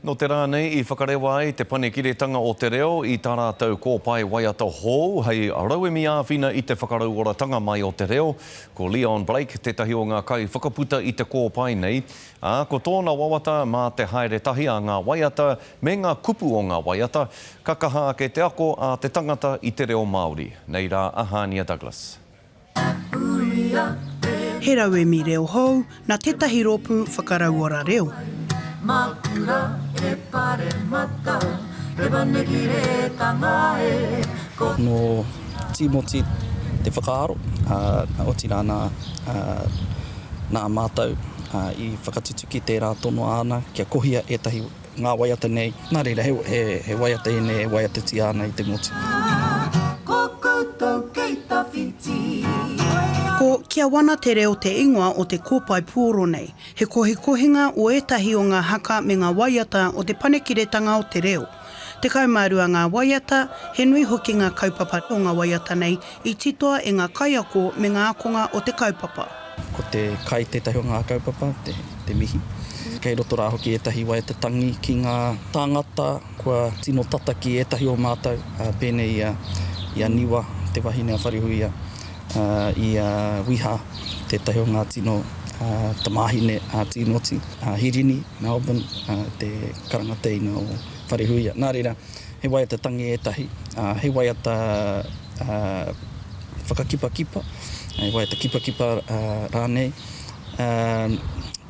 No te rā nei I whakarewa ai te panekiretanga o te reo I tā rātou kōpai waiata hou hei rauemi āwhina I te whakarauoratanga mai o te reo. Ko Leon Blake, tētahi o ngā kai whakaputa I te kōpai nei. Ko tōna wawata mā te haere tahi a ngā waiata me ngā kupu o ngā waiata. Ka kaha ake te ako a te tangata I te reo Māori. Nei rā Ahania Douglas. He rauemi reo hou, nā tētahi rōpū whakarauora reo. Makura e pare mata, e wanegi re tanga e. No Timoti te whakaaro, o tira nā mātou I whakatutu ki tērā tono ana, kia kohia etahi ngā waiata nei. Nā reira, he waiata e nei, he waiata ti ana I te moti. Ko koutou kei ta whiti. Ko kia wana te reo te ingoa o te kōpai pūro nei, he kohinga o etahi o ngā haka me ngā waiata o te panekiretanga o te reo. Te kaumārua ngā waiata, he nui hoki ngā kaupapa o ngā waiata nei I titoa e ngā kaiako me ngā akonga o te kaupapa. Ko te kai tētahi o ngā kaupapa, te mihi. Kei roto rā hoki etahi waiata tangi ki ngā tāngata, kua tino tata ki etahi o mātou, pēnei ia niwa, te wahine a wharihuia. I Wiha, tētahi o ngā tino tamahine a Timoti, Hirini, Melbourne, te karangateina o Wharehuia. Nā reira, he waiata tangi etahi, he waiata whakakipa-kipa, he waiata kipa-kipa rānei,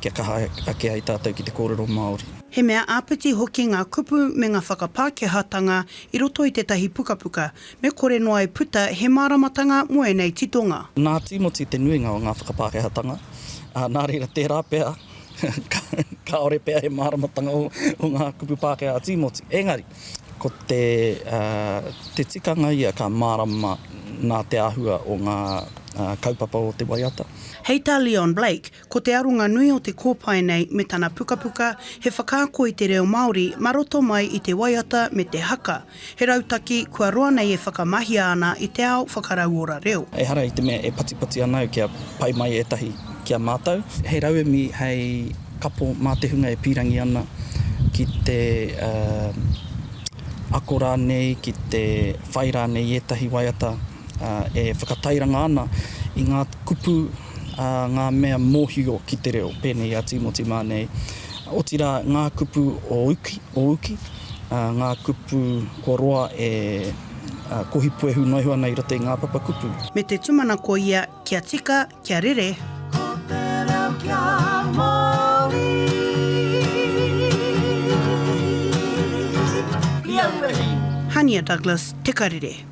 kia kaha ake ai tātou ki te kōrero Māori. He mea āpiti hoki ngā kupu me ngā whakapākehatanga I roto I tētahi pukapuka, me kore noa I puta he māramatanga moe nei titonga. Nā Timoti te nuinga o ngā whakapākehatanga, nā reira tērā pēr, ka ore pēr he māramatanga o ngā kupu Pākehā Timoti. Engari, ko te tikanga ia ka mārama nā te āhua o ngā kaupapa o te waiata. Hei tā Leon Blake, ko te arunga nui o te kōpai nei me tana pukapuka, he whakaako I te reo Māori maroto mai I te waiata me te haka. He rautaki kua roa nei e whakamahia ana I te ao whakarauora reo. E hara I te mea e patipati anau kia pai mai etahi kia mātou. Hei rauemi hei kapo mā te hunga e pirangi ana ki te ako rānei, ki te whai rānei etahi waiata e whakatairanga ana I ngā kupu ngā mea mōhio ki te reo, pēnei a Timoti mānei. O tira ngā kupu o uki, ngā kupu ko roa e kohipuehu noihua nei rate ngā papa kupu. Me te tumana ko ia, kia tika, kia rere. Ko te reo kia Māori. Hania Douglas, Te Karere.